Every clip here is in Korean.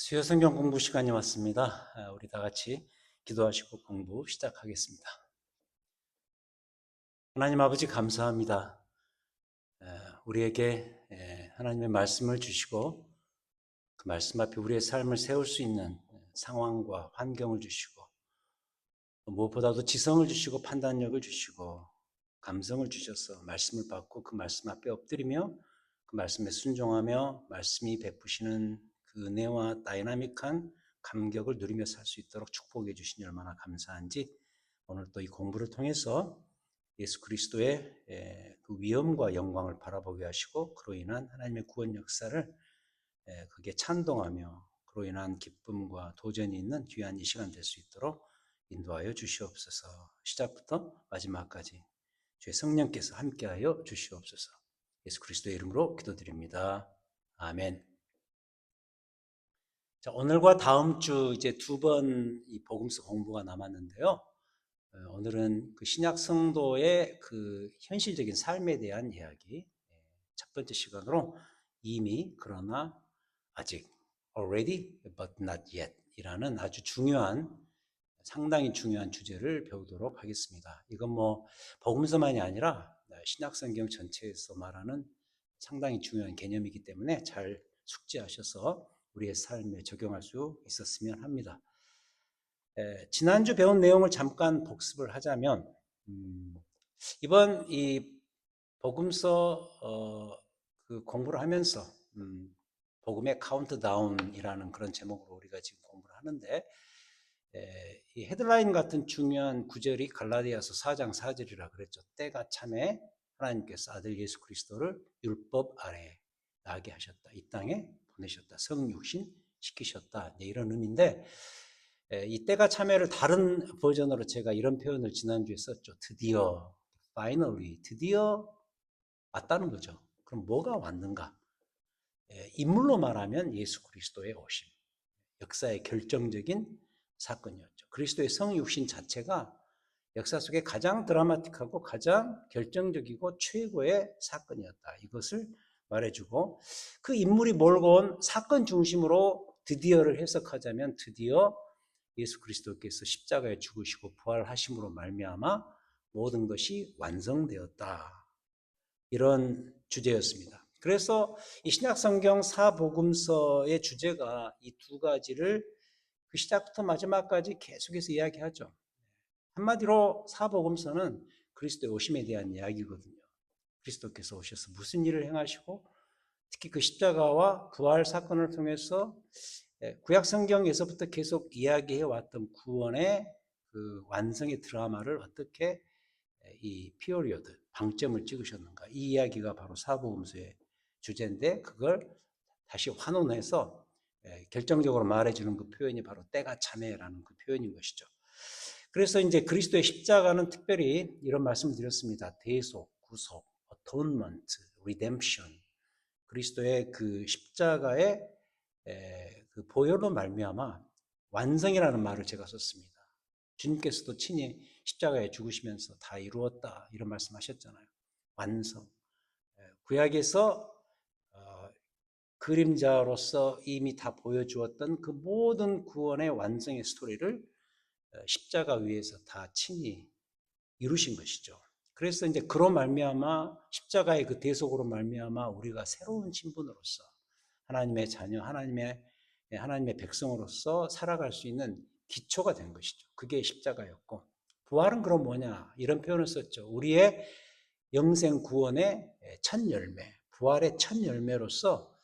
수요 성경 공부 시간이 왔습니다. 우리 다 같이 기도하시고 공부 시작하겠습니다. 하나님 아버지 감사합니다. 우리에게 하나님의 말씀을 주시고 그 말씀 앞에 우리의 삶을 세울 수 있는 상황과 환경을 주시고 무엇보다도 지성을 주시고 판단력을 주시고 감성을 주셔서 말씀을 받고 그 말씀 앞에 엎드리며 그 말씀에 순종하며 말씀이 베푸시는 그 은혜와 다이나믹한 감격을 누리며 살 수 있도록 축복해 주시니 얼마나 감사한지 오늘 또 이 공부를 통해서 예수 그리스도의 그 위엄과 영광을 바라보게 하시고 그로 인한 하나님의 구원 역사를 그게 찬동하며 그로 인한 기쁨과 도전이 있는 귀한 이 시간 될 수 있도록 인도하여 주시옵소서. 시작부터 마지막까지 주의 성령께서 함께하여 주시옵소서. 예수 그리스도의 이름으로 기도드립니다. 아멘. 자, 오늘과 다음 주 이제 두 번 이 복음서 공부가 남았는데요. 오늘은 그 신약 성도의 그 현실적인 삶에 대한 이야기. 첫 번째 시간으로 이미 그러나 아직 already but not yet 이라는 아주 상당히 중요한 주제를 배우도록 하겠습니다. 이건 뭐 복음서만이 아니라 신약 성경 전체에서 말하는 상당히 중요한 개념이기 때문에 잘 숙지하셔서 우리의 삶에 적용할 수 있었으면 합니다. 지난주 배운 내용을 잠깐 복습을 하자면 이번 이 복음서 그 공부를 하면서 복음의 카운트다운이라는 그런 제목으로 우리가 지금 공부를 하는데 이 헤드라인 같은 중요한 구절이 갈라디아서 4장 4절이라 그랬죠. 때가 참에 하나님께서 아들 예수 그리스도를 율법 아래에 나게 하셨다. 이 땅에 보내셨다. 성육신 시키셨다. 이런 의미인데 이 때가 참에를 다른 버전으로 제가 이런 표현을 지난주에 썼죠. 드디어, finally, 드디어 왔다는 거죠. 그럼 뭐가 왔는가? 인물로 말하면 예수 그리스도의 오심. 역사의 결정적인 사건이었죠. 그리스도의 성육신 자체가 역사 속에 가장 드라마틱하고 가장 결정적이고 최고의 사건이었다. 이것을 말해주고 그 인물이 몰고 온 사건 중심으로 드디어를 해석하자면 드디어 예수 그리스도께서 십자가에 죽으시고 부활하심으로 말미암아 모든 것이 완성되었다. 이런 주제였습니다. 그래서 이 신약성경 사복음서의 주제가 이 두 가지를 그 시작부터 마지막까지 계속해서 이야기하죠. 한마디로 사복음서는 그리스도의 오심에 대한 이야기거든요. 그리스도께서 오셔서 무슨 일을 행하시고 특히 그 십자가와 부활 사건을 통해서 구약성경에서부터 계속 이야기해왔던 구원의 그 완성의 드라마를 어떻게 이 피오리어드, 방점을 찍으셨는가. 이 이야기가 바로 사복음서의 주제인데 그걸 다시 환원해서 결정적으로 말해주는 그 표현이 바로 때가 참에라는 그 표현인 것이죠. 그래서 이제 그리스도의 십자가는 특별히 이런 말씀을 드렸습니다. 대속, 구속, atonement, redemption. 그리스도의 그 십자가의 그 보혈로 말미암아 완성이라는 말을 제가 썼습니다. 주님께서도 친히 십자가에 죽으시면서 다 이루었다 이런 말씀하셨잖아요. 완성. 구약에서 그림자로서 이미 다 보여주었던 그 모든 구원의 완성의 스토리를 십자가 위에서 다 친히 이루신 것이죠. 그래서 이제 그로 말미암아 십자가의 그 대속으로 말미암아 우리가 새로운 신분으로서 하나님의 자녀, 하나님의 백성으로서 살아갈 수 있는 기초가 된 것이죠. 그게 십자가였고 부활은 그럼 뭐냐 이런 표현을 썼죠. 우리의 영생 구원의 첫 열매, 부활의 첫 열매로서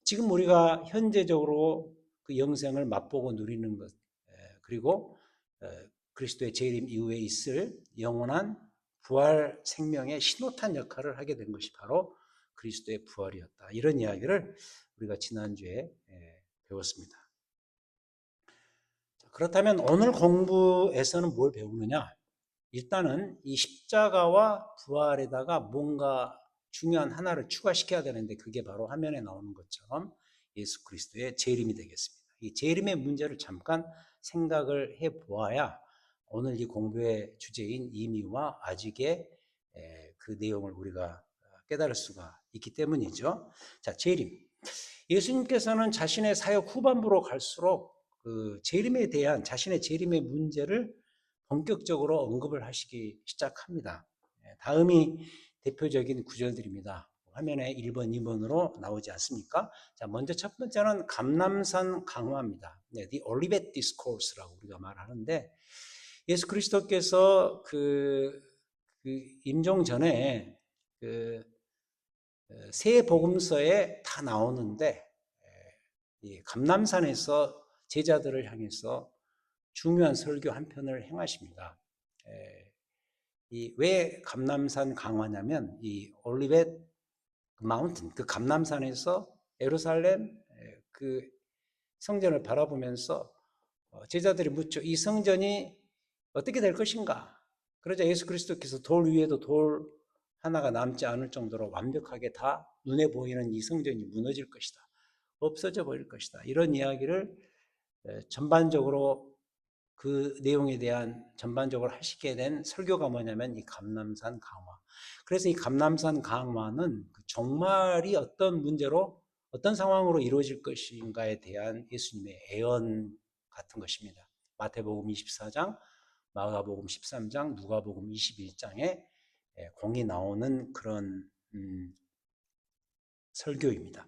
지금 우리가 현재적으로 그 영생을 맛보고 누리는 것 그리고 그리스도의 재림 이후에 있을 영원한 부활 생명의 신호탄 역할을 하게 된 것이 바로 그리스도의 부활이었다. 이런 이야기를 우리가 지난주에 배웠습니다. 그렇다면 오늘 공부에서는 뭘 배우느냐? 일단은 이 십자가와 부활에다가 뭔가 중요한 하나를 추가시켜야 되는데 그게 바로 화면에 나오는 것처럼 예수 그리스도의 재림이 되겠습니다. 이 재림의 문제를 잠깐 생각을 해보아야 오늘 이 공부의 주제인 이미와 아직의 그 내용을 우리가 깨달을 수가 있기 때문이죠. 자, 재림. 예수님께서는 자신의 사역 후반부로 갈수록 그 재림에 대한 자신의 재림의 문제를 본격적으로 언급을 하시기 시작합니다. 다음이 대표적인 구절들입니다. 화면에 1번, 2번으로 나오지 않습니까? 자, 먼저 첫 번째는 감람산 강화입니다. The Olivet Discourse라고 우리가 말하는데, 예수 그리스도께서 그 임종 전에 새 복음서에 다 나오는데, 이 감람산에서 제자들을 향해서 중요한 설교 한 편을 행하십니다. 왜 감람산 강화냐면 이 올리벳 마운틴, 그 감람산에서 예루살렘 그 성전을 바라보면서 제자들이 묻죠. 이 성전이 어떻게 될 것인가? 그러자 예수 그리스도께서 돌 위에도 돌 하나가 남지 않을 정도로 완벽하게 다 눈에 보이는 이 성전이 무너질 것이다. 없어져 버릴 것이다. 이런 이야기를 전반적으로 그 내용에 대한 전반적으로 하시게 된 설교가 뭐냐면 이 감람산 강화. 그래서 이 감람산 강화는 종말이 어떤 문제로 어떤 상황으로 이루어질 것인가에 대한 예수님의 애언 같은 것입니다. 마태복음 24장, 마가복음 13장, 누가복음 21장에 공이 나오는 그런 설교입니다.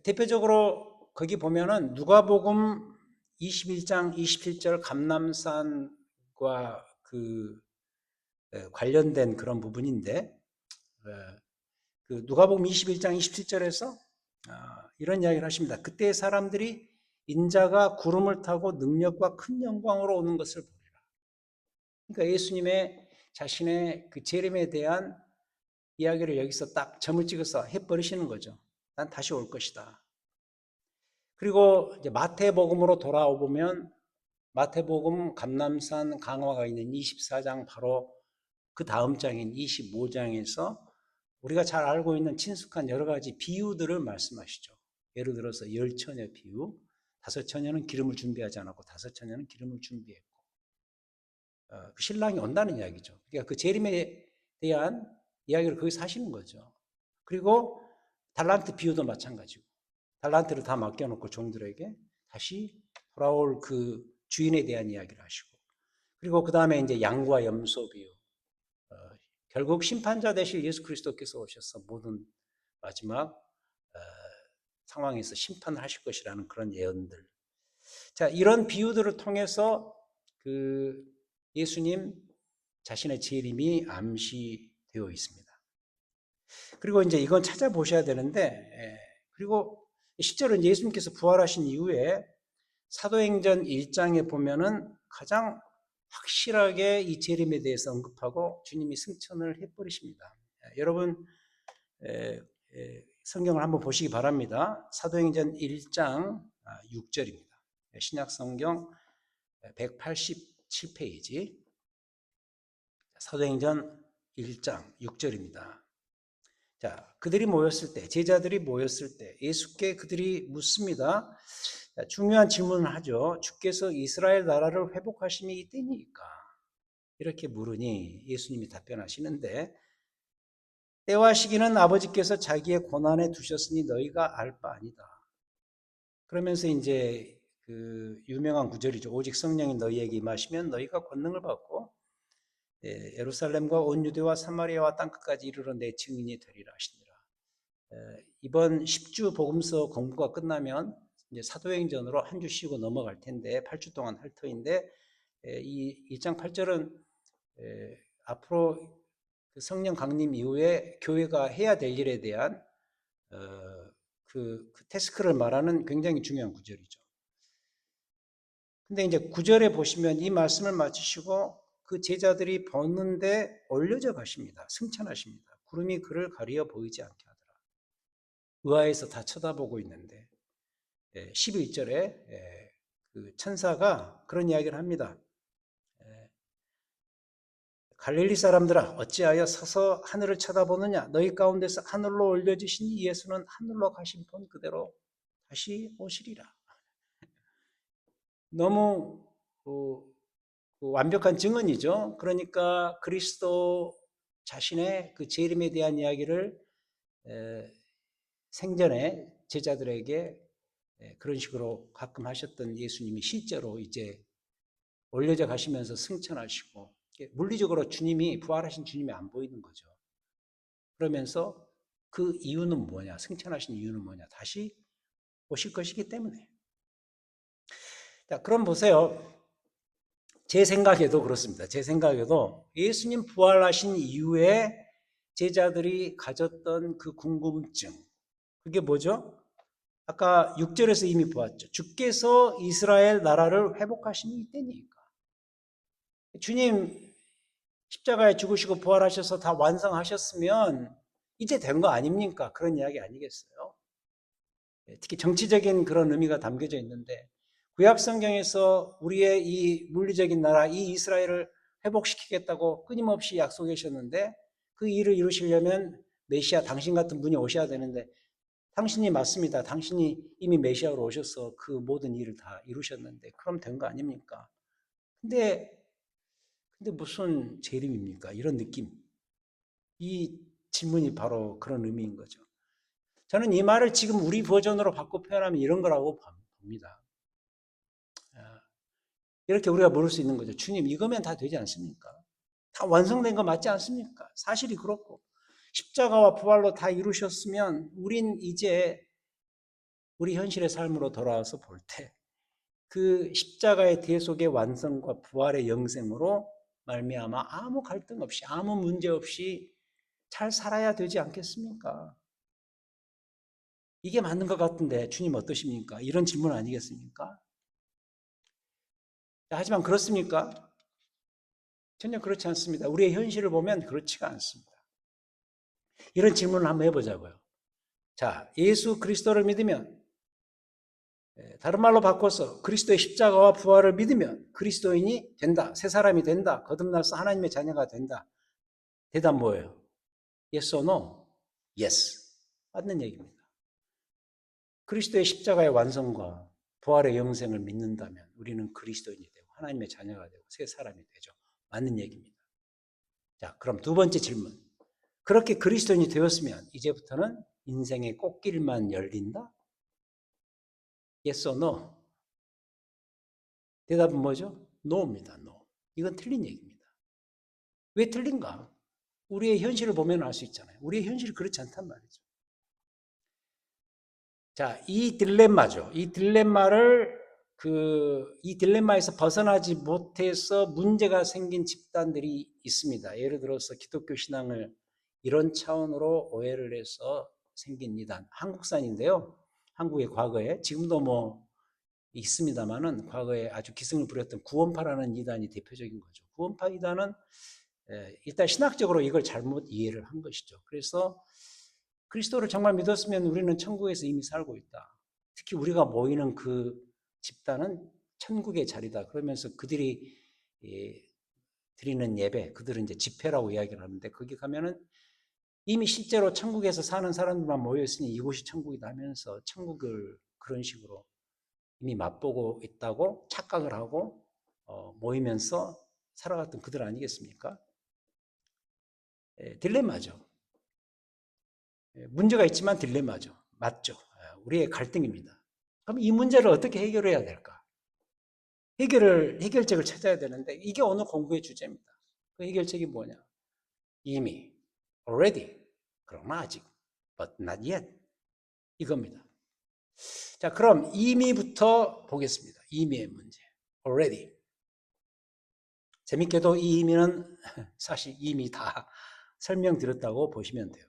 대표적으로 거기 보면은 누가복음 21장 27절 감람산과 관련된 그런 부분인데, 그 누가복음 21장 27절에서 이런 이야기를 하십니다. 그때 사람들이 인자가 구름을 타고 능력과 큰 영광으로 오는 것을 보리라. 그러니까 예수님의 자신의 그 재림에 대한 이야기를 여기서 딱 점을 찍어서 해버리시는 거죠. 난 다시 올 것이다. 그리고 이제 마태복음으로 돌아오면 마태복음 감람산 강화가 있는 24장 바로 그 다음 장인 25장에서 우리가 잘 알고 있는 친숙한 여러 가지 비유들을 말씀하시죠. 예를 들어서 10처녀 비유, 5처녀는 기름을 준비하지 않았고 5처녀는 기름을 준비했고, 그 신랑이 온다는 이야기죠. 그러니까 그 재림에 대한 이야기를 거기서 하시는 거죠. 그리고 달란트 비유도 마찬가지고, 달란트를 다 맡겨놓고 종들에게 다시 돌아올 그 주인에 대한 이야기를 하시고, 그리고 그 다음에 이제 양과 염소 비유, 결국 심판자 되실 예수 그리스도께서 오셔서 모든 마지막 상황에서 심판을 하실 것이라는 그런 예언들. 자, 이런 비유들을 통해서 그 예수님 자신의 재림이 암시되어 있습니다. 그리고 이제 이건 찾아보셔야 되는데, 그리고 실제로 예수님께서 부활하신 이후에 사도행전 1장에 보면은 가장 확실하게 이 재림에 대해서 언급하고 주님이 승천을 해버리십니다. 여러분 성경을 한번 보시기 바랍니다. 사도행전 1장 6절입니다. 신약성경 187페이지 사도행전 1장 6절입니다. 자, 그들이 모였을 때, 제자들이 모였을 때 예수께 그들이 묻습니다. 중요한 질문을 하죠. 주께서 이스라엘 나라를 회복하심이 이때니까? 이렇게 물으니 예수님이 답변하시는데, 때와 시기는 아버지께서 자기의 권한에 두셨으니 너희가 알 바 아니다. 그러면서 이제 그 유명한 구절이죠. 오직 성령이 너희에게 임하시면 너희가 권능을 받고 예루살렘과 온 유대와 사마리아와 땅끝까지 이르러 내 증인이 되리라 하시니라. 이번 10주 복음서 공부가 끝나면 이제 사도행전으로 한 주 쉬고 넘어갈 텐데 8주 동안 할 터인데 이 1장 8절은 앞으로 그 성령 강림 이후에 교회가 해야 될 일에 대한 그 태스크를 말하는 굉장히 중요한 구절이죠. 근데 이제 9절에 보시면 이 말씀을 마치시고 그 제자들이 보는데 올려져 가십니다. 승천하십니다. 구름이 그를 가리어 보이지 않게 하더라. 의아해서 다 쳐다보고 있는데 11절에 그 천사가 그런 이야기를 합니다. 갈릴리 사람들아 어찌하여 서서 하늘을 쳐다보느냐? 너희 가운데서 하늘로 올려주신 이 예수는 하늘로 가신 분 그대로 다시 오시리라. 너무 완벽한 증언이죠. 그러니까 그리스도 자신의 그 재림에 대한 이야기를 생전에 제자들에게 그런 식으로 가끔 하셨던 예수님이 실제로 이제 올려져 가시면서 승천하시고 물리적으로 주님이 부활하신 주님이 안 보이는 거죠. 그러면서 그 이유는 뭐냐? 승천하신 이유는 뭐냐? 다시 오실 것이기 때문에. 자, 그럼 보세요. 제 생각에도 그렇습니다. 제 생각에도 예수님 부활하신 이후에 제자들이 가졌던 그 궁금증, 그게 뭐죠? 아까 6절에서 이미 보았죠. 주께서 이스라엘 나라를 회복하시니 이때니까. 주님 십자가에 죽으시고 부활하셔서 다 완성하셨으면 이제 된 거 아닙니까? 그런 이야기 아니겠어요? 특히 정치적인 그런 의미가 담겨져 있는데 구약 성경에서 우리의 이 물리적인 나라, 이 이스라엘을 회복시키겠다고 끊임없이 약속하셨는데 그 일을 이루시려면 메시아 당신 같은 분이 오셔야 되는데 당신이 맞습니다. 당신이 이미 메시아로 오셔서 그 모든 일을 다 이루셨는데 그럼 된 거 아닙니까? 근데 무슨 재림입니까? 이런 느낌. 이 질문이 바로 그런 의미인 거죠. 저는 이 말을 지금 우리 버전으로 바꿔 표현하면 이런 거라고 봅니다. 이렇게 우리가 물을 수 있는 거죠. 주님, 이거면 다 되지 않습니까? 다 완성된 거 맞지 않습니까? 사실이 그렇고 십자가와 부활로 다 이루셨으면 우린 이제 우리 현실의 삶으로 돌아와서 볼 때 그 십자가의 대속의 완성과 부활의 영생으로 말미암아 아무 갈등 없이 아무 문제 없이 잘 살아야 되지 않겠습니까? 이게 맞는 것 같은데 주님 어떠십니까? 이런 질문 아니겠습니까? 하지만 그렇습니까? 전혀 그렇지 않습니다. 우리의 현실을 보면 그렇지가 않습니다. 이런 질문을 한번 해보자고요. 자, 예수 그리스도를 믿으면, 다른 말로 바꿔서 그리스도의 십자가와 부활을 믿으면 그리스도인이 된다. 새 사람이 된다. 거듭나서 하나님의 자녀가 된다. 대답 뭐예요? Yes or no? Yes. 맞는 얘기입니다. 그리스도의 십자가의 완성과 부활의 영생을 믿는다면 우리는 그리스도인이 되고 하나님의 자녀가 되고 새 사람이 되죠. 맞는 얘기입니다. 자, 그럼 두 번째 질문. 그렇게 그리스도인이 되었으면 이제부터는 인생의 꽃길만 열린다? Yes or no? 대답은 뭐죠? No입니다. No. 이건 틀린 얘기입니다. 왜 틀린가? 우리의 현실을 보면 알 수 있잖아요. 우리의 현실이 그렇지 않단 말이죠. 자, 이 딜레마죠. 이 딜레마에서 벗어나지 못해서 문제가 생긴 집단들이 있습니다. 예를 들어서 기독교 신앙을 이런 차원으로 오해를 해서 생긴 이단, 한국산인데요. 한국의 과거에, 지금도 뭐 있습니다만은 과거에 아주 기승을 부렸던 구원파라는 이단이 대표적인 거죠. 구원파 이단은 일단 신학적으로 이걸 잘못 이해를 한 것이죠. 그래서 그리스도를 정말 믿었으면 우리는 천국에서 이미 살고 있다. 특히 우리가 모이는 그 집단은 천국의 자리다. 그러면서 그들이 드리는 예배, 그들은 이제 집회라고 이야기를 하는데 거기 가면은 이미 실제로 천국에서 사는 사람들만 모여 있으니 이곳이 천국이다 하면서 천국을 그런 식으로 이미 맛보고 있다고 착각을 하고 모이면서 살아갔던 그들 아니겠습니까? 딜레마죠. 문제가 있지만 딜레마죠. 맞죠. 우리의 갈등입니다. 그럼 이 문제를 어떻게 해결해야 될까? 해결책을 찾아야 되는데 이게 오늘 공부의 주제입니다. 그 해결책이 뭐냐? 이미, already, 그러나 아직, but not yet. 이겁니다. 자, 그럼 이미부터 보겠습니다. 이미의 문제. already. 재밌게도 이 이미는 사실 이미 다 설명드렸다고 보시면 돼요.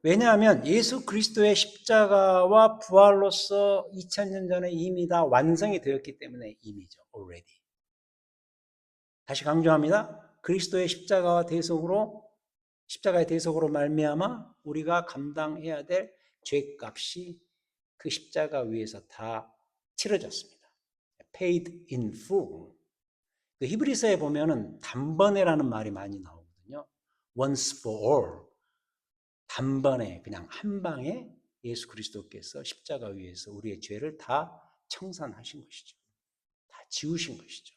왜냐하면 예수 그리스도의 십자가와 부활로서 2000년 전에 이미 다 완성이 되었기 때문에 이미죠. already. 다시 강조합니다. 그리스도의 십자가의 대속으로 말미암아 우리가 감당해야 될 죄값이 그 십자가 위에서 다 치러졌습니다. paid in full. 그 히브리서에 보면은 단번에라는 말이 많이 나오거든요. once for all. 단번에 그냥 한 방에 예수 그리스도께서 십자가 위에서 우리의 죄를 다 청산하신 것이죠. 다 지우신 것이죠.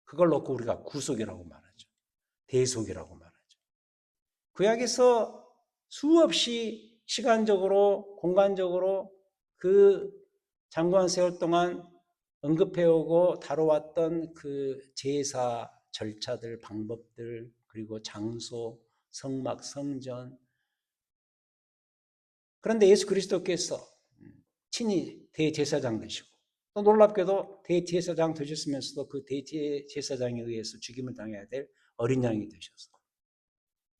그걸 놓고 우리가 구속이라고 말하죠. 대속이라고 말하죠. 구약에서 수없이 시간적으로, 공간적으로 그 장구한 세월 동안 언급해오고 다뤄왔던 그 제사 절차들, 방법들, 그리고 장소, 성막, 성전. 그런데 예수 그리스도께서 친히 대제사장 되시고, 또 놀랍게도 대제사장 되셨으면서도 그 대제사장에 의해서 죽임을 당해야 될 어린 양이 되셔서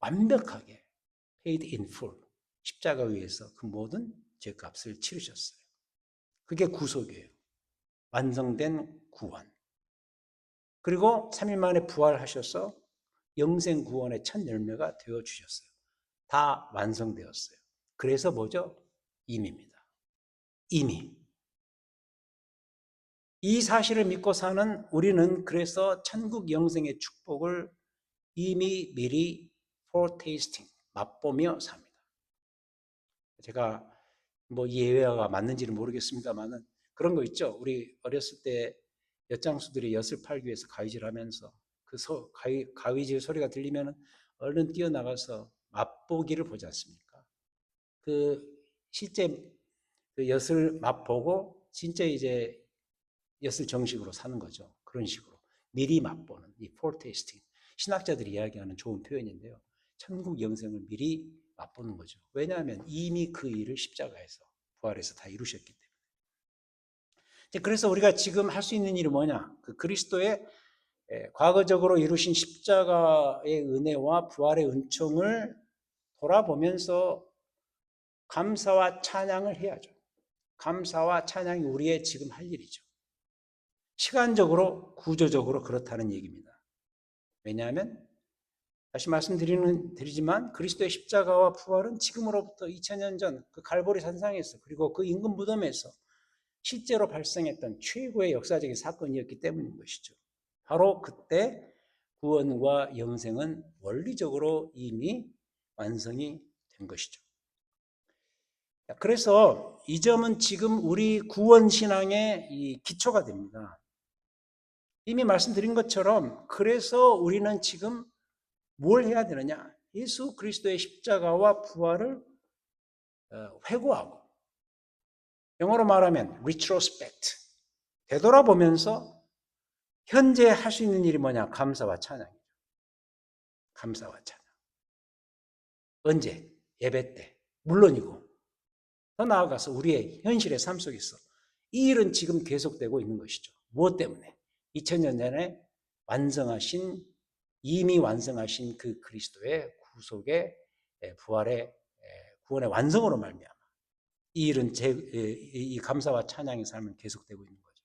완벽하게 paid in full, 십자가 위에서 그 모든 죄값을 치르셨어요. 그게 구속이에요. 완성된 구원. 그리고 3일 만에 부활하셔서 영생 구원의 첫 열매가 되어주셨어요. 다 완성되었어요. 그래서 뭐죠? 임입니다. 이미. 이 사실을 믿고 사는 우리는 그래서 천국 영생의 축복을 이미 미리 foretasting, 맛보며 삽니다. 제가 뭐 예외가 맞는지는 모르겠습니다만은 그런 거 있죠. 우리 어렸을 때 엿장수들이 엿을 팔기 위해서 가위질하면서 그 가위질 소리가 들리면 얼른 뛰어나가서 맛보기를 보지 않습니까? 그 실제 그 엿을 맛보고 진짜 이제 엿을 정식으로 사는 거죠. 그런 식으로 미리 맛보는 이 foretasting, 신학자들이 이야기하는 좋은 표현인데요. 천국 영생을 미리 맛보는 거죠. 왜냐하면 이미 그 일을 십자가에서 부활해서 다 이루셨기 때문에. 그래서 우리가 지금 할 수 있는 일이 뭐냐? 그 그리스도의 과거적으로 이루신 십자가의 은혜와 부활의 은총을 돌아보면서 감사와 찬양을 해야죠. 감사와 찬양이 우리의 지금 할 일이죠. 시간적으로, 구조적으로 그렇다는 얘기입니다. 왜냐하면 다시 말씀드리지만 그리스도의 십자가와 부활은 지금으로부터 2000년 전 그 갈보리 산상에서 그리고 그 인근 무덤에서 실제로 발생했던 최고의 역사적인 사건이었기 때문인 것이죠. 바로 그때 구원과 영생은 원리적으로 이미 완성이 된 것이죠. 그래서 이 점은 지금 우리 구원신앙의 이 기초가 됩니다. 이미 말씀드린 것처럼 그래서 우리는 지금 뭘 해야 되느냐? 예수 그리스도의 십자가와 부활을 회고하고, 영어로 말하면 retrospect, 되돌아보면서 현재 할 수 있는 일이 뭐냐? 감사와 찬양이죠. 감사와 찬양. 언제? 예배 때. 물론이고 더 나아가서 우리의 현실의 삶 속에서 이 일은 지금 계속되고 있는 것이죠. 무엇 때문에? 2000년 전에 이미 완성하신 그 그리스도의 구속의 부활의 구원의 완성으로 말미암아 이 일은 이 감사와 찬양의 삶은 계속되고 있는 거죠.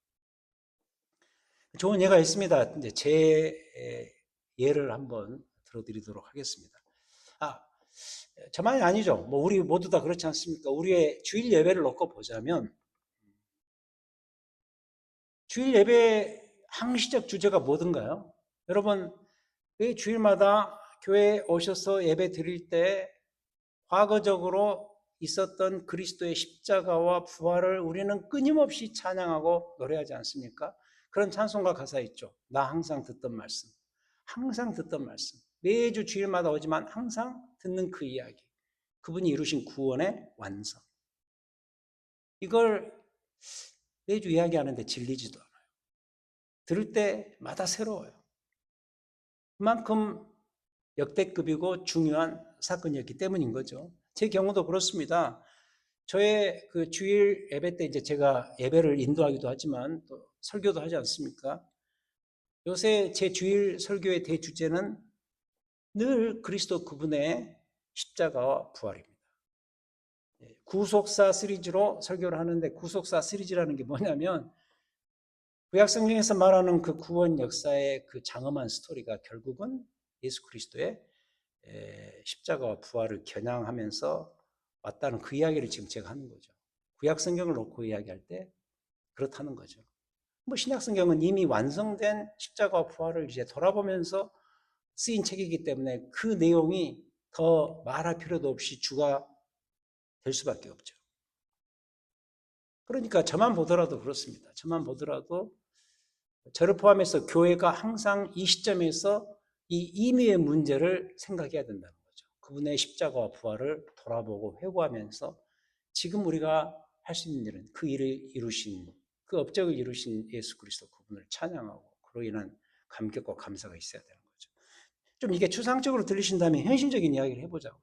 좋은 예가 있습니다. 이제 제 예를 한번 들어드리도록 하겠습니다. 저만이 아니죠. 뭐 우리 모두 다 그렇지 않습니까? 우리의 주일 예배를 놓고 보자면 주일 예배 항시적 주제가 뭐든가요? 여러분, 왜 주일마다 교회에 오셔서 예배 드릴 때 과거적으로 있었던 그리스도의 십자가와 부활을 우리는 끊임없이 찬양하고 노래하지 않습니까? 그런 찬송가 가사 있죠. 나 항상 듣던 말씀. 항상 듣던 말씀. 매주 주일마다 오지만 항상 듣는 그 이야기. 그분이 이루신 구원의 완성. 이걸 매주 이야기하는데 질리지도 않아요. 들을 때마다 새로워요. 그만큼 역대급이고 중요한 사건이었기 때문인 거죠. 제 경우도 그렇습니다. 저의 그 주일 예배 때 이제 제가 예배를 인도하기도 하지만 또 설교도 하지 않습니까? 요새 제 주일 설교의 대주제는 늘 그리스도 그분의 십자가와 부활입니다. 구속사 시리즈로 설교를 하는데 구속사 시리즈라는 게 뭐냐면 구약성경에서 말하는 그 구원 역사의 그 장엄한 스토리가 결국은 예수 그리스도의 십자가와 부활을 겨냥하면서 왔다는 그 이야기를 지금 제가 하는 거죠. 구약성경을 놓고 이야기할 때 그렇다는 거죠. 뭐 신약성경은 이미 완성된 십자가와 부활을 이제 돌아보면서 쓰인 책이기 때문에 그 내용이 더 말할 필요도 없이 주가 될 수밖에 없죠. 그러니까 저만 보더라도 그렇습니다. 저만 보더라도 저를 포함해서 교회가 항상 이 시점에서 이 임의의 문제를 생각해야 된다는 거죠. 그분의 십자가와 부활을 돌아보고 회고하면서 지금 우리가 할 수 있는 일은 그 일을 이루신, 그 업적을 이루신 예수 그리스도 그분을 찬양하고 그로 인한 감격과 감사가 있어야 되는 거죠. 좀 이게 추상적으로 들리신다면 현실적인 이야기를 해보자고요.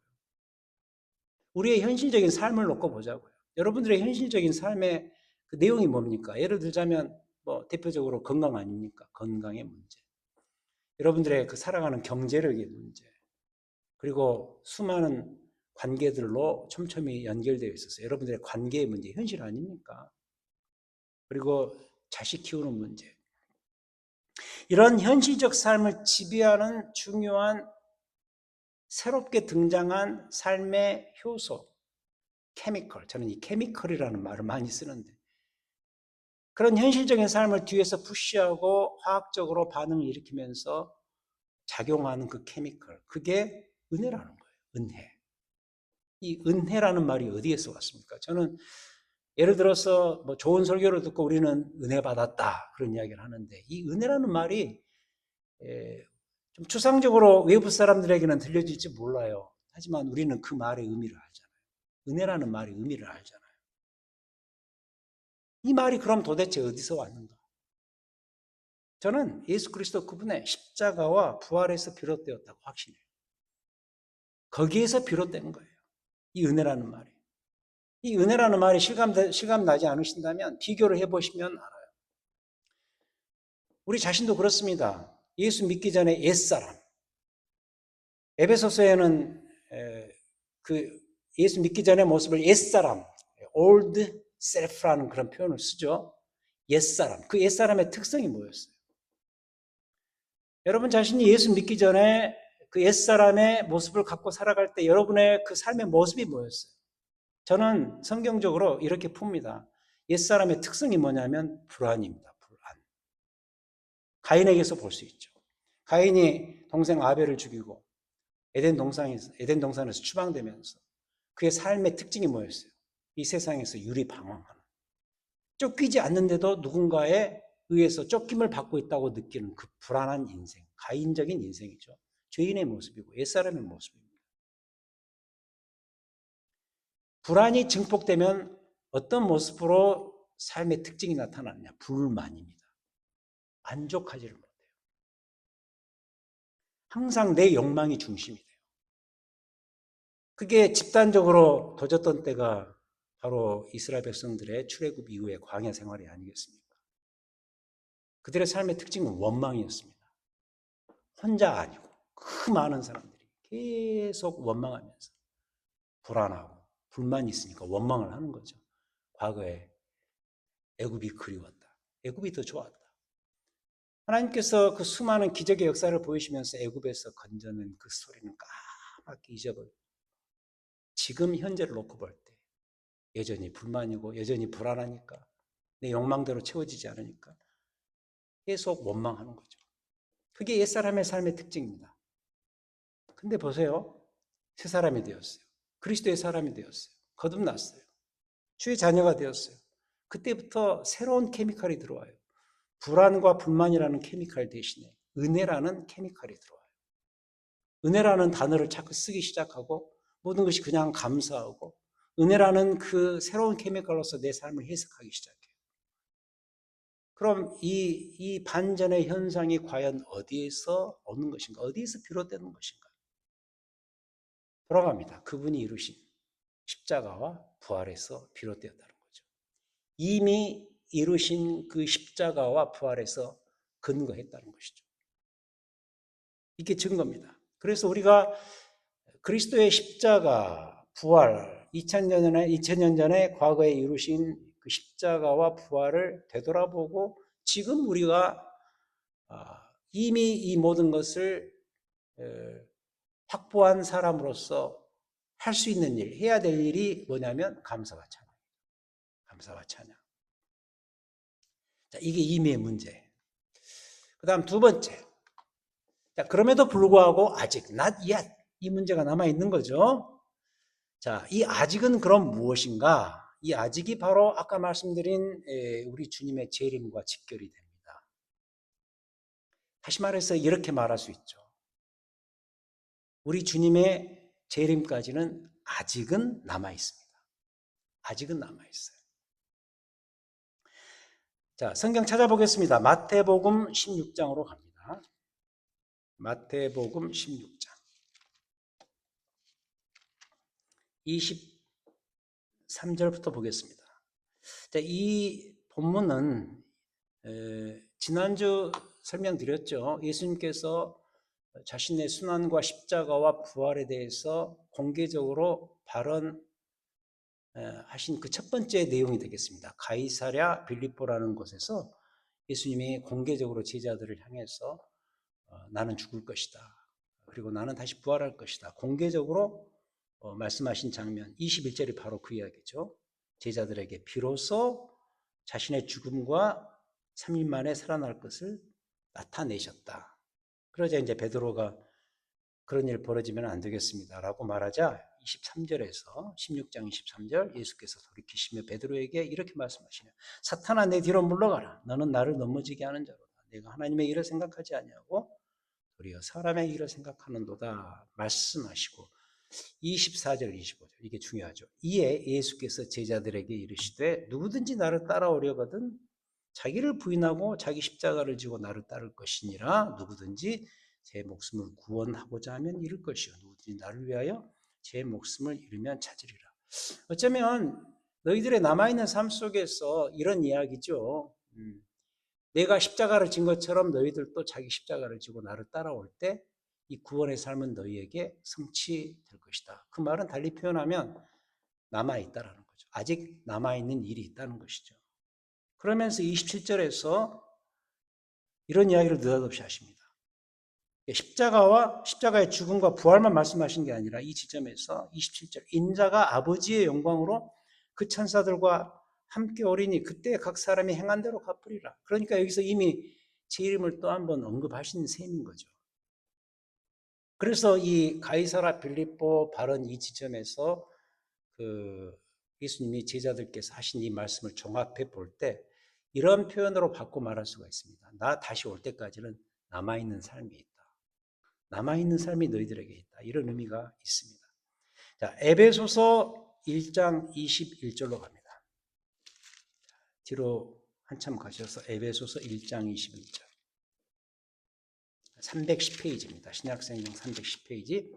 우리의 현실적인 삶을 놓고 보자고요. 여러분들의 현실적인 삶의 그 내용이 뭡니까? 예를 들자면 뭐 대표적으로 건강 아닙니까? 건강의 문제. 여러분들의 그 살아가는 경제력의 문제. 그리고 수많은 관계들로 촘촘히 연결되어 있어서 여러분들의 관계의 문제, 현실 아닙니까? 그리고 자식 키우는 문제. 이런 현실적 삶을 지배하는 중요한 새롭게 등장한 삶의 효소, 케미컬. 저는 이 케미컬이라는 말을 많이 쓰는데 그런 현실적인 삶을 뒤에서 푸시하고 화학적으로 반응을 일으키면서 작용하는 그 케미컬. 그게 은혜라는 거예요. 은혜. 이 은혜라는 말이 어디에서 왔습니까? 저는 예를 들어서 뭐 좋은 설교를 듣고 우리는 은혜 받았다. 그런 이야기를 하는데 이 은혜라는 말이 좀 추상적으로 외부 사람들에게는 들려질지 몰라요. 하지만 우리는 그 말의 의미를 알잖아요. 은혜라는 말의 의미를 알잖아요. 이 말이 그럼 도대체 어디서 왔는가? 저는 예수 그리스도 그분의 십자가와 부활에서 비롯되었다고 확신해요. 거기에서 비롯된 거예요. 이 은혜라는 말이. 이 은혜라는 말이 실감 나지 않으신다면 비교를 해보시면 알아요. 우리 자신도 그렇습니다. 예수 믿기 전에 옛사람. 에베소서에는 그 예수 믿기 전의 모습을 옛사람, old self라는 그런 표현을 쓰죠. 옛사람. 그 옛사람의 특성이 뭐였어요? 여러분 자신이 예수 믿기 전에 그 옛사람의 모습을 갖고 살아갈 때 여러분의 그 삶의 모습이 뭐였어요? 저는 성경적으로 이렇게 풉니다. 옛사람의 특성이 뭐냐면 불안입니다. 불안. 가인에게서 볼 수 있죠. 가인이 동생 아벨을 죽이고 에덴 동산에서 추방되면서 그의 삶의 특징이 뭐였어요? 이 세상에서 유리방황하는. 쫓기지 않는데도 누군가에 의해서 쫓김을 받고 있다고 느끼는 그 불안한 인생. 가인적인 인생이죠. 죄인의 모습이고 옛사람의 모습입니다. 불안이 증폭되면 어떤 모습으로 삶의 특징이 나타나느냐? 불만입니다. 만족하지를 못해요. 항상 내 욕망이 중심이 돼요. 그게 집단적으로 도졌던 때가 바로 이스라엘 백성들의 출애굽 이후의 광야 생활이 아니겠습니까? 그들의 삶의 특징은 원망이었습니다. 혼자 아니고 그 많은 사람들이 계속 원망하면서 불안하고 불만이 있으니까 원망을 하는 거죠. 과거에 애굽이 그리웠다. 애굽이 더 좋았다. 하나님께서 그 수많은 기적의 역사를 보이시면서 애굽에서 건져낸 그 스토리는 까맣게 잊어버리고 지금 현재를 놓고 볼 때 여전히 불만이고 여전히 불안하니까 내 욕망대로 채워지지 않으니까 계속 원망하는 거죠. 그게 옛사람의 삶의 특징입니다. 근데 보세요. 새 사람이 되었어요. 그리스도의 사람이 되었어요. 거듭났어요. 주의 자녀가 되었어요. 그때부터 새로운 케미칼이 들어와요. 불안과 불만이라는 케미칼 대신에 은혜라는 케미칼이 들어와요. 은혜라는 단어를 자꾸 쓰기 시작하고 모든 것이 그냥 감사하고 은혜라는 그 새로운 케미칼로서 내 삶을 해석하기 시작해요. 그럼 이 반전의 현상이 과연 어디에서 오는 것인가? 어디에서 비롯되는 것인가? 돌아갑니다. 그분이 이루신 십자가와 부활에서 비롯되었다는 거죠. 이미 이루신 그 십자가와 부활에서 근거했다는 것이죠. 이게 증거입니다. 그래서 우리가 그리스도의 십자가, 부활, 2000년 전에 과거에 이루신 그 십자가와 부활을 되돌아보고 지금 우리가 이미 이 모든 것을 확보한 사람으로서 할 수 있는 일, 해야 될 일이 뭐냐면 감사와 찬양. 감사와 찬양. 자, 이게 임의의 문제. 그 다음 두 번째. 자, 그럼에도 불구하고 아직 not yet 이 문제가 남아있는 거죠. 자, 이 아직은 그럼 무엇인가? 이 아직이 바로 아까 말씀드린 우리 주님의 재림과 직결이 됩니다. 다시 말해서 이렇게 말할 수 있죠. 우리 주님의 재림까지는 아직은 남아 있습니다. 아직은 남아 있어요. 자, 성경 찾아보겠습니다. 마태복음 16장으로 갑니다. 마태복음 16장 23절부터 보겠습니다. 자, 이 본문은 지난주 설명드렸죠. 예수님께서 자신의 순환과 십자가와 부활에 대해서 공개적으로 발언하신 그 첫 번째 내용이 되겠습니다. 가이사랴 빌립보라는 곳에서 예수님이 공개적으로 제자들을 향해서 나는 죽을 것이다. 그리고 나는 다시 부활할 것이다. 공개적으로 말씀하신 장면 21절이 바로 그 이야기죠. 제자들에게 비로소 자신의 죽음과 3일 만에 살아날 것을 나타내셨다. 그러자 이제 베드로가 그런 일 벌어지면 안 되겠습니다라고 말하자 23절에서 16장 23절 예수께서 돌이키시며 베드로에게 이렇게 말씀하시네요. 사탄아 내 뒤로 물러가라. 너는 나를 넘어지게 하는 자로다. 내가 하나님의 일을 생각하지 아니하고 도리어 사람의 일을 생각하는도다 말씀하시고 24절 25절 이게 중요하죠. 이에 예수께서 제자들에게 이르시되 누구든지 나를 따라오려거든 자기를 부인하고 자기 십자가를 지고 나를 따를 것이니라. 누구든지 제 목숨을 구원하고자 하면 잃을 것이요 누구든지 나를 위하여 제 목숨을 잃으면 찾으리라. 어쩌면 너희들의 남아있는 삶 속에서 이런 이야기죠. 내가 십자가를 진 것처럼 너희들도 자기 십자가를 지고 나를 따라올 때 이 구원의 삶은 너희에게 성취될 것이다. 그 말은 달리 표현하면 남아있다라는 거죠. 아직 남아있는 일이 있다는 것이죠. 그러면서 27절에서 이런 이야기를 느닷없이 하십니다. 십자가와 십자가의 죽음과 부활만 말씀하신 게 아니라 이 지점에서 27절 인자가 아버지의 영광으로 그 천사들과 함께 오리니 그때 각 사람이 행한 대로 갚으리라. 그러니까 여기서 이미 제 이름을 또 한 번 언급하신 셈인 거죠. 그래서 이 가이사랴 빌립보 발언 이 지점에서 예수님이 제자들께서 하신 이 말씀을 종합해 볼 때 이런 표현으로 바꿔 말할 수가 있습니다. 나 다시 올 때까지는 남아있는 삶이 있다. 남아있는 삶이 너희들에게 있다. 이런 의미가 있습니다. 자, 에베소서 1장 21절로 갑니다. 뒤로 한참 가셔서 에베소서 1장 21절 310페이지입니다. 신약성경 310페이지.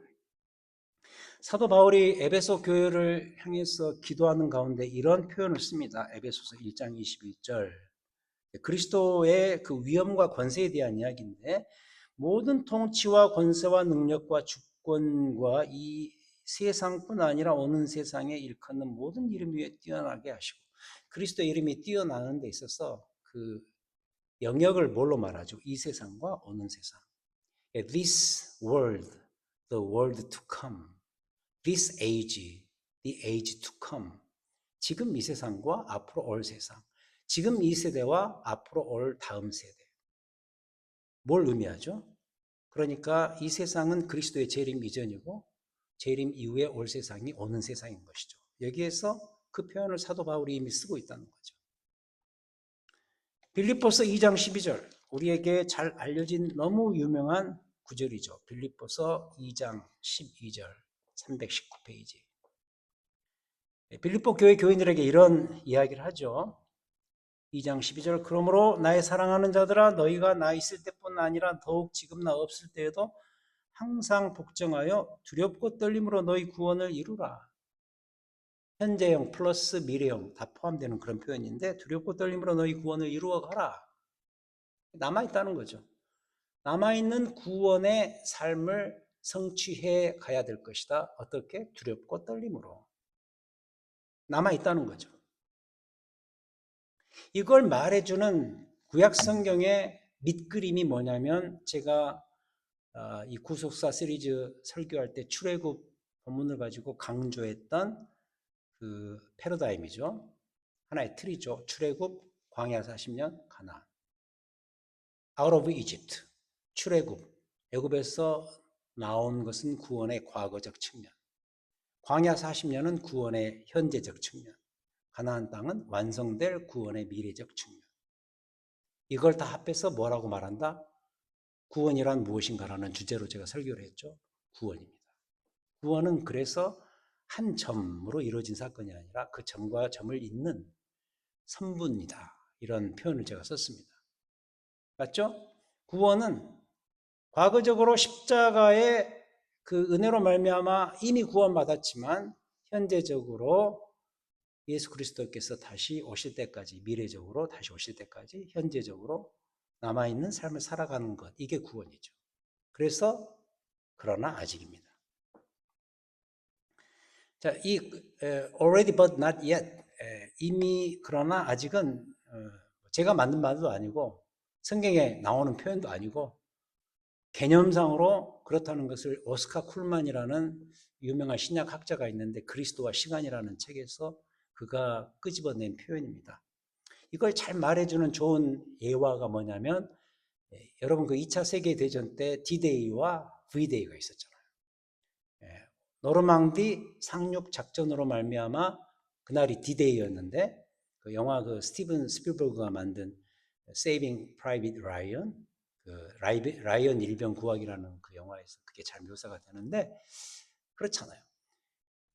사도 바울이 에베소 교회를 향해서 기도하는 가운데 이런 표현을 씁니다. 에베소서 1장 21절. 그리스도의 그 위엄과 권세에 대한 이야기인데 모든 통치와 권세와 능력과 주권과 이 세상뿐 아니라 오는 세상에 일컫는 모든 이름 위에 뛰어나게 하시고 그리스도의 이름이 뛰어나는 데 있어서 그 영역을 뭘로 말하죠? 이 세상과 오는 세상. This world, the world to come. This age, the age to come. 지금 이 세상과 앞으로 올 세상. 지금 이 세대와 앞으로 올 다음 세대. 뭘 의미하죠? 그러니까 이 세상은 그리스도의 재림 이전이고 재림 이후에 올 세상이 오는 세상인 것이죠. 여기에서 그 표현을 사도 바울이 이미 쓰고 있다는 거죠. 빌립보서 2장 12절 우리에게 잘 알려진 너무 유명한 구절이죠. 빌립보서 2장 12절 319페이지. 빌립보 교회 교인들에게 이런 이야기를 하죠. 2장 12절 그러므로 나의 사랑하는 자들아 너희가 나 있을 때뿐 아니라 더욱 지금 나 없을 때에도 항상 복종하여 두렵고 떨림으로 너희 구원을 이루라. 현재형 플러스 미래형 다 포함되는 그런 표현인데 두렵고 떨림으로 너희 구원을 이루어 가라. 남아있다는 거죠. 남아있는 구원의 삶을 성취해 가야 될 것이다. 어떻게? 두렵고 떨림으로. 남아있다는 거죠. 이걸 말해주는 구약 성경의 밑그림이 뭐냐면 제가 이 구속사 시리즈 설교할 때 출애굽 본문을 가지고 강조했던 그 패러다임이죠. 하나의 틀이죠. 출애굽, 광야 40년, 가나안. Out of Egypt, 출애굽, 애굽에서 나온 것은 구원의 과거적 측면. 광야 40년은 구원의 현재적 측면. 가나안 땅은 완성될 구원의 미래적 측면. 이걸 다 합해서 뭐라고 말한다? 구원이란 무엇인가라는 주제로 제가 설교를 했죠. 구원입니다. 구원은 그래서 한 점으로 이루어진 사건이 아니라 그 점과 점을 잇는 선분이다. 이런 표현을 제가 썼습니다. 맞죠? 구원은 과거적으로 십자가의 그 은혜로 말미암아 이미 구원받았지만 현재적으로 예수 그리스도께서 다시 오실 때까지, 미래적으로 다시 오실 때까지 현재적으로 남아있는 삶을 살아가는 것, 이게 구원이죠. 그래서 그러나 아직입니다. 자, 이 already but not yet, 이미 그러나 아직은 제가 만든 말도 아니고 성경에 나오는 표현도 아니고 개념상으로 그렇다는 것을 오스카 쿨만이라는 유명한 신약학자가 있는데 그리스도와 시간이라는 책에서 그가 끄집어낸 표현입니다. 이걸 잘 말해주는 좋은 예화가 뭐냐면 여러분 그 2차 세계대전 때 D-Day와 V-Day가 있었잖아요. 노르망디 상륙 작전으로 말미암아 그날이 D-Day였는데 그 영화 그 스티븐 스필버그가 만든 Saving Private Ryan, 그 라이언 일병 구하기라는 그 영화에서 그게 잘 묘사가 되는데 그렇잖아요.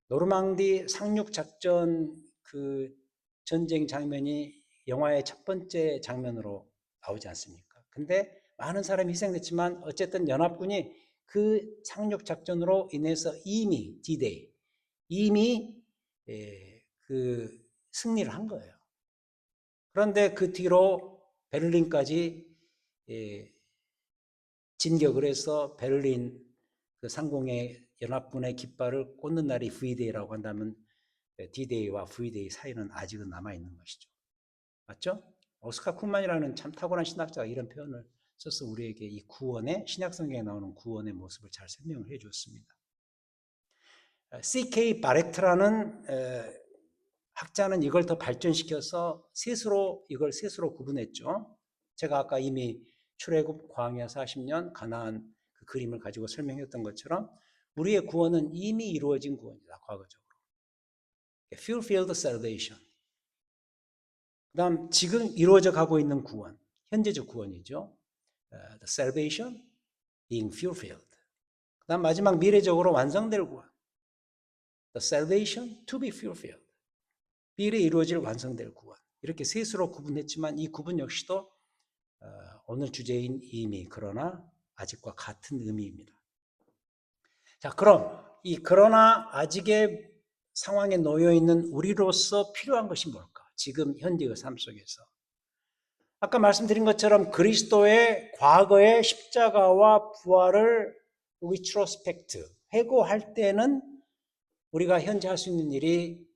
노르망디 상륙 작전 그 전쟁 장면이 영화의 첫 번째 장면으로 나오지 않습니까? 근데 많은 사람이 희생됐지만 어쨌든 연합군이 그 상륙 작전으로 인해서 이미 D-Day, 이미 그 승리를 한 거예요. 그런데 그 뒤로 베를린까지 진격을 해서 베를린 그 상공의 연합군의 깃발을 꽂는 날이 V-Day라고 한다면 D-Day와 V-Day 사이는 아직은 남아있는 것이죠. 맞죠? 오스카 쿨만이라는 참 탁월한 신학자가 이런 표현을 써서 우리에게 이 구원의 신약성경에 나오는 구원의 모습을 잘 설명을 해 주었습니다. C.K. 바렉트라는 학자는 이걸 더 발전시켜서 이걸 셋으로 구분했죠. 제가 아까 이미 출애굽 광야 40년 가나안 그 그림을 가지고 설명했던 것처럼 우리의 구원은 이미 이루어진 구원이다. 과거적으로. fulfilled salvation. 그 다음 지금 이루어져 가고 있는 구원, 현재적 구원이죠. The salvation being fulfilled. 그 다음 마지막 미래적으로 완성될 구원. The salvation to be fulfilled. 미래에 이루어질 완성될 구원. 이렇게 셋으로 구분했지만 이 구분 역시도 오늘 주제인 이미 그러나 아직과 같은 의미입니다. 자, 그럼 이 그러나 아직의 상황에 놓여 있는 우리로서 필요한 것이 뭘까? 지금 현재의 삶 속에서. 아까 말씀드린 것처럼 그리스도의 과거의 십자가와 부활을 리트로스펙트, 회고할 때는 우리가 현재 할 수 있는 일이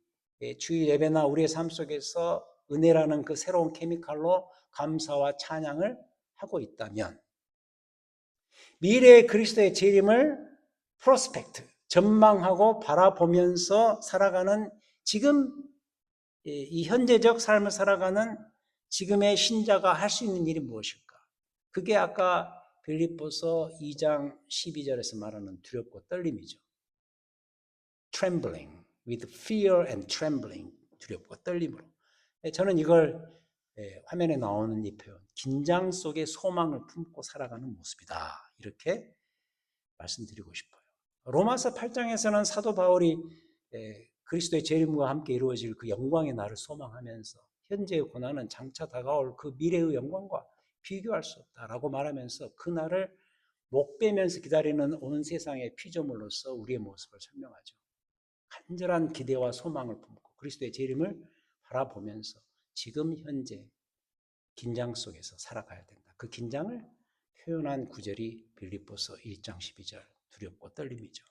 주일 예배나 우리의 삶 속에서 은혜라는 그 새로운 케미칼로 감사와 찬양을 하고 있다면 미래의 그리스도의 재림을 프로스펙트, 전망하고 바라보면서 살아가는 지금 이 현재적 삶을 살아가는 지금의 신자가 할 수 있는 일이 무엇일까? 그게 아까 빌립보서 2장 12절에서 말하는 두렵고 떨림이죠. Trembling, with fear and trembling, 두렵고 떨림으로. 저는 이걸 화면에 나오는 이 표현, 긴장 속에 소망을 품고 살아가는 모습이다. 이렇게 말씀드리고 싶어요. 로마서 8장에서는 사도 바울이 그리스도의 재림과 함께 이루어질 그 영광의 날을 소망하면서 현재의 고난은 장차 다가올 그 미래의 영광과 비교할 수 없다라고 말하면서 그 날을 목 빼면서 기다리는 온 세상의 피조물로서 우리의 모습을 설명하죠. 간절한 기대와 소망을 품고 그리스도의 재림을 바라보면서 지금 현재 긴장 속에서 살아가야 된다. 그 긴장을 표현한 구절이 빌립보서 1장 12절 두렵고 떨림이죠.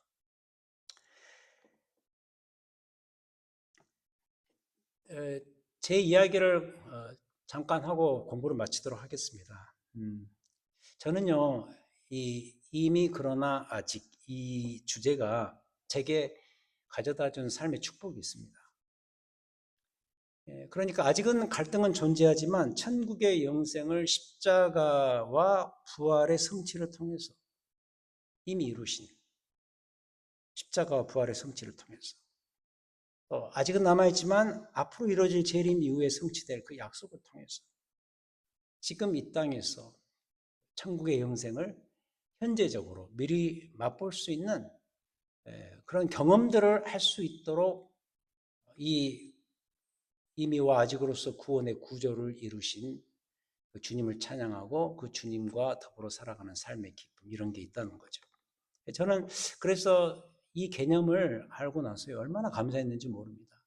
제 이야기를 잠깐 하고 공부를 마치도록 하겠습니다. 저는요, 이미 그러나 아직 이 주제가 제게 가져다 준 삶의 축복이 있습니다. 그러니까 아직은 갈등은 존재하지만 천국의 영생을 십자가와 부활의 성취를 통해서 이미 이루신 십자가와 부활의 성취를 통해서 아직은 남아있지만 앞으로 이루어질 재림 이후에 성취될 그 약속을 통해서 지금 이 땅에서 천국의 영생을 현재적으로 미리 맛볼 수 있는 그런 경험들을 할 수 있도록 이 이미와 아직으로서 구원의 구조를 이루신 그 주님을 찬양하고 그 주님과 더불어 살아가는 삶의 기쁨, 이런 게 있다는 거죠. 저는 그래서 이 개념을 알고 나서 얼마나 감사했는지 모릅니다.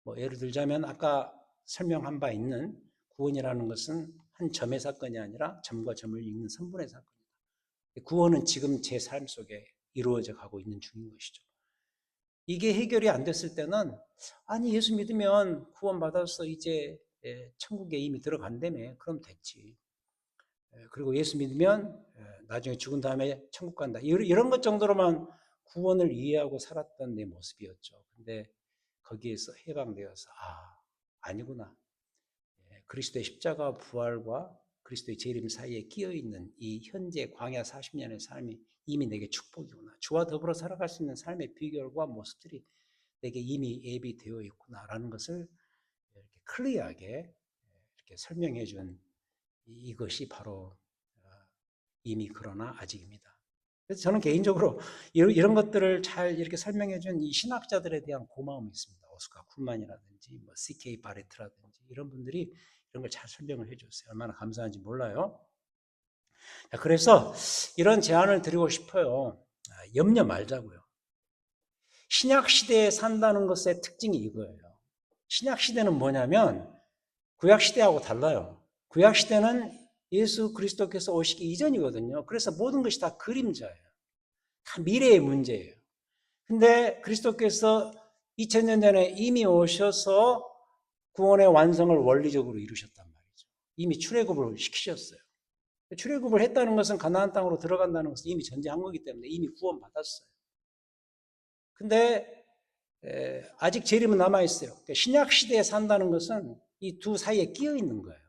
뭐 예를 들자면 아까 설명한 바 있는 구원이라는 것은 한 점의 사건이 아니라 점과 점을 잇는 선분의 사건입니다. 구원은 지금 제 삶 속에 이루어져 가고 있는 중인 것이죠. 이게 해결이 안 됐을 때는 아니 예수 믿으면 구원받아서 이제 천국에 이미 들어간다며, 그럼 됐지. 그리고 예수 믿으면 나중에 죽은 다음에 천국 간다, 이런 것 정도로만 구원을 이해하고 살았던 내 모습이었죠. 근데 거기에서 해방되어서 아니구나. 그리스도의 십자가 부활과 그리스도의 재림 사이에 끼어있는 이 현재 광야 40년의 삶이 이미 내게 축복이구나. 주와 더불어 살아갈 수 있는 삶의 비결과 모습들이 내게 이미 예비되어 있구나라는 것을 이렇게 클리어하게 이렇게 설명해 준 이것이 바로 이미 그러나 아직입니다. 그래서 저는 개인적으로 이런 것들을 잘 이렇게 설명해 준 이 신학자들에 대한 고마움이 있습니다. 오스카 쿨만이라든지 뭐 C.K. 바레트라든지 이런 분들이 이런 걸 잘 설명을 해줬어요. 얼마나 감사한지 몰라요. 그래서 이런 제안을 드리고 싶어요. 염려 말자고요. 신약 시대에 산다는 것의 특징이 이거예요. 신약 시대는 뭐냐면 구약 시대하고 달라요. 구약 시대는 예수 그리스도께서 오시기 이전이거든요. 그래서 모든 것이 다 그림자예요. 다 미래의 문제예요. 근데 그리스도께서 2000년 전에 이미 오셔서 구원의 완성을 원리적으로 이루셨단 말이죠. 이미 출애굽을 시키셨어요. 출애굽을 했다는 것은 가나안 땅으로 들어간다는 것은 이미 전제한 거기 때문에 이미 구원받았어요. 근데 아직 재림은 남아있어요. 그러니까 신약 시대에 산다는 것은 이 두 사이에 끼어 있는 거예요.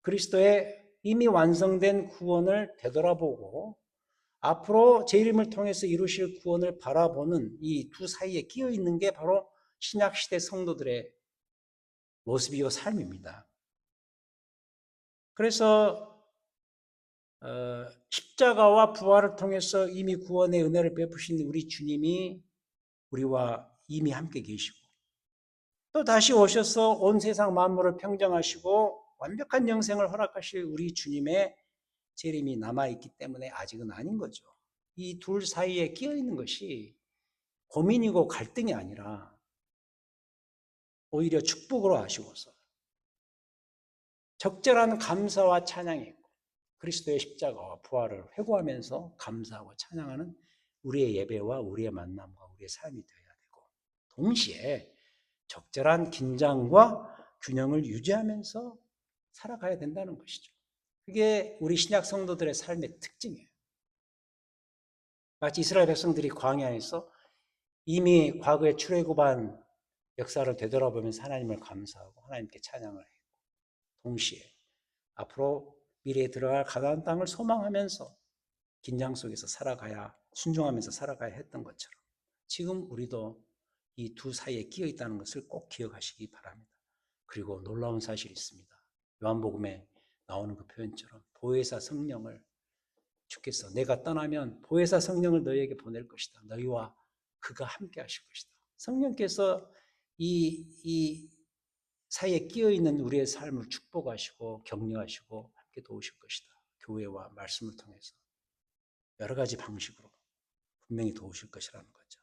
그리스도의 이미 완성된 구원을 되돌아보고 앞으로 재림을 통해서 이루실 구원을 바라보는 이 두 사이에 끼어 있는 게 바로 신약 시대 성도들의 모습이요 삶입니다. 그래서 십자가와 부활을 통해서 이미 구원의 은혜를 베푸신 우리 주님이 우리와 이미 함께 계시고 또 다시 오셔서 온 세상 만물을 평정하시고 완벽한 영생을 허락하실 우리 주님의 재림이 남아있기 때문에 아직은 아닌 거죠. 이 둘 사이에 끼어 있는 것이 고민이고 갈등이 아니라 오히려 축복으로 하시고서 적절한 감사와 찬양이 있고 그리스도의 십자가와 부활을 회고하면서 감사하고 찬양하는 우리의 예배와 우리의 만남과 우리의 삶이 되어야 되고 동시에 적절한 긴장과 균형을 유지하면서 살아가야 된다는 것이죠. 그게 우리 신약 성도들의 삶의 특징이에요. 마치 이스라엘 백성들이 광야에서 이미 과거의 출애굽한 역사를 되돌아보면서 하나님을 감사하고 하나님께 찬양을 했고 동시에 앞으로 미래에 들어갈 가나안 땅을 소망하면서 긴장 속에서 살아가야 순종하면서 살아가야 했던 것처럼 지금 우리도 이 두 사이에 끼어 있다는 것을 꼭 기억하시기 바랍니다. 그리고 놀라운 사실이 있습니다. 요한복음에 나오는 그 표현처럼 보혜사 성령을 주께서 내가 떠나면 보혜사 성령을 너희에게 보낼 것이다. 너희와 그가 함께 하실 것이다. 성령께서 이 사이에 끼어 있는 우리의 삶을 축복하시고 격려하시고 함께 도우실 것이다. 교회와 말씀을 통해서 여러 가지 방식으로 분명히 도우실 것이라는 거죠.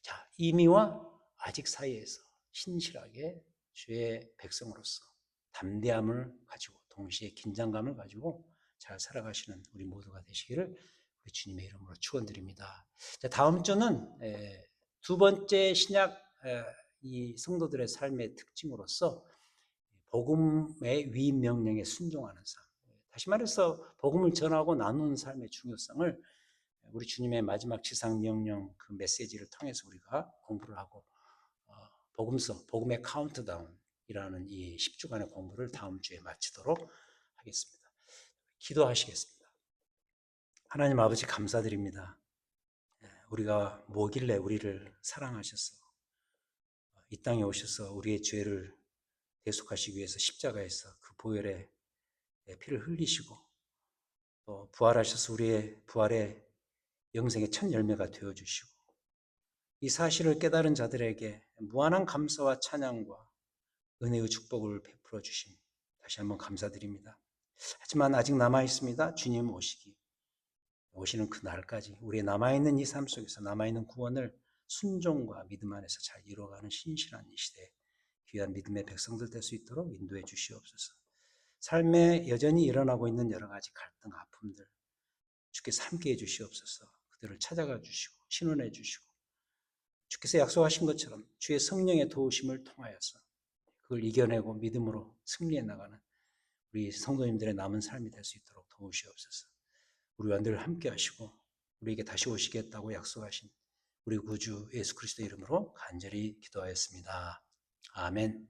자, 이미와 아직 사이에서 신실하게 주의 백성으로서 담대함을 가지고 동시에 긴장감을 가지고 잘 살아가시는 우리 모두가 되시기를 우리 주님의 이름으로 축원드립니다. 자, 다음 주는 두 번째 신약 이 성도들의 삶의 특징으로서 복음의 위임 명령에 순종하는 삶. 다시 말해서 복음을 전하고 나누는 삶의 중요성을 우리 주님의 마지막 지상 명령 그 메시지를 통해서 우리가 공부를 하고 복음서, 복음의 카운트다운이라는 이 10주간의 공부를 다음 주에 마치도록 하겠습니다. 기도하시겠습니다. 하나님 아버지 감사드립니다. 우리가 뭐길래 우리를 사랑하셔서 이 땅에 오셔서 우리의 죄를 대속하시기 위해서 십자가에서 그 보혈의 피를 흘리시고 또 부활하셔서 우리의 부활의 영생의 첫 열매가 되어주시고 이 사실을 깨달은 자들에게 무한한 감사와 찬양과 은혜의 축복을 베풀어 주심 다시 한번 감사드립니다. 하지만 아직 남아 있습니다. 주님 오시는 그 날까지 우리의 남아있는 이 삶 속에서 남아있는 구원을 순종과 믿음 안에서 잘 이루어가는 신실한 이 시대에 귀한 믿음의 백성들 될 수 있도록 인도해 주시옵소서. 삶에 여전히 일어나고 있는 여러 가지 갈등, 아픔들 주께서 함께해 주시옵소서. 그들을 찾아가 주시고 신원해 주시고 주께서 약속하신 것처럼 주의 성령의 도우심을 통하여서 그걸 이겨내고 믿음으로 승리해 나가는 우리 성도님들의 남은 삶이 될 수 있도록 도우시옵소서. 우리와 늘 함께 하시고 우리에게 다시 오시겠다고 약속하신 우리 구주 예수 그리스도 이름으로 간절히 기도하였습니다. 아멘.